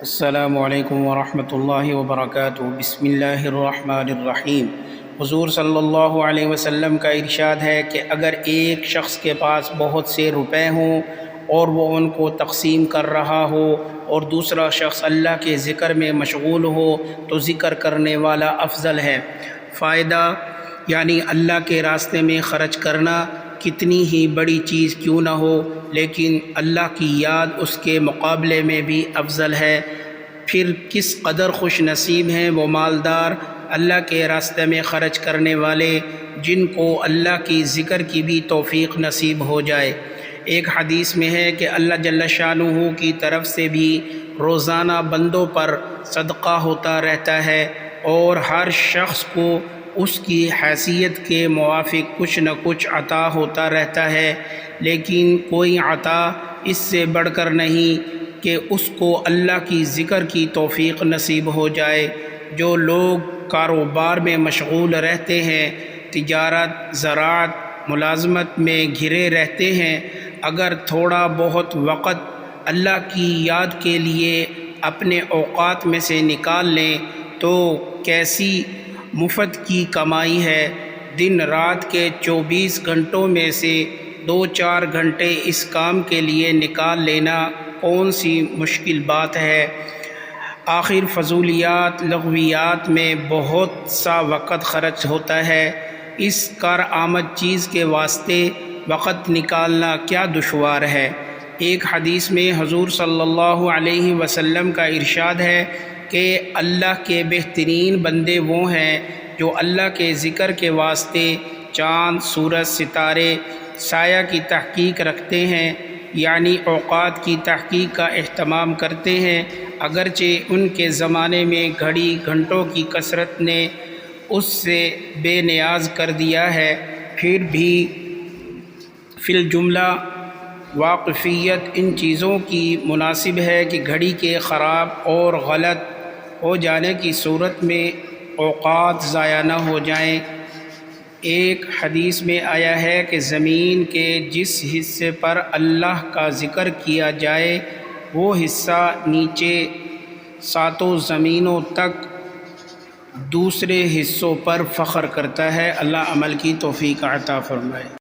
السلام علیکم ورحمۃ اللہ وبرکاتہ۔ بسم اللہ الرحمن الرحیم۔ حضور صلی اللہ علیہ وسلم کا ارشاد ہے کہ اگر ایک شخص کے پاس بہت سے روپے ہوں اور وہ ان کو تقسیم کر رہا ہو اور دوسرا شخص اللہ کے ذکر میں مشغول ہو تو ذکر کرنے والا افضل ہے۔ فائدہ یعنی اللہ کے راستے میں خرچ کرنا کتنی ہی بڑی چیز کیوں نہ ہو، لیکن اللہ کی یاد اس کے مقابلے میں بھی افضل ہے۔ پھر کس قدر خوش نصیب ہیں وہ مالدار، اللہ کے راستے میں خرچ کرنے والے، جن کو اللہ کی ذکر کی بھی توفیق نصیب ہو جائے۔ ایک حدیث میں ہے کہ اللہ جل شانہ کی طرف سے بھی روزانہ بندوں پر صدقہ ہوتا رہتا ہے اور ہر شخص کو اس کی حیثیت کے موافق کچھ نہ کچھ عطا ہوتا رہتا ہے، لیکن کوئی عطا اس سے بڑھ کر نہیں کہ اس کو اللہ کی ذکر کی توفیق نصیب ہو جائے۔ جو لوگ کاروبار میں مشغول رہتے ہیں، تجارت، زراعت، ملازمت میں گھرے رہتے ہیں، اگر تھوڑا بہت وقت اللہ کی یاد کے لیے اپنے اوقات میں سے نکال لیں تو کیسی مفت کی کمائی ہے۔ دن رات کے 24 گھنٹوں میں سے 2-4 گھنٹے اس کام کے لیے نکال لینا کون سی مشکل بات ہے۔ آخر فضولیات، لغویات میں بہت سا وقت خرچ ہوتا ہے، اس کارآمد چیز کے واسطے وقت نکالنا کیا دشوار ہے۔ ایک حدیث میں حضور صلی اللہ علیہ وسلم کا ارشاد ہے کہ اللہ کے بہترین بندے وہ ہیں جو اللہ کے ذکر کے واسطے چاند، سورج، ستارے، سایہ کی تحقیق رکھتے ہیں، یعنی اوقات کی تحقیق کا اہتمام کرتے ہیں۔ اگرچہ ان کے زمانے میں گھڑی گھنٹوں کی کثرت نے اس سے بے نیاز کر دیا ہے، پھر بھی فی الجملہ واقفیت ان چیزوں کی مناسب ہے کہ گھڑی کے خراب اور غلط ہو جانے کی صورت میں اوقات ضائع نہ ہو جائیں۔ ایک حدیث میں آیا ہے کہ زمین کے جس حصے پر اللہ کا ذکر کیا جائے وہ حصہ نیچے 7 زمینوں تک دوسرے حصوں پر فخر کرتا ہے۔ اللہ عمل کی توفیق عطا فرمائے۔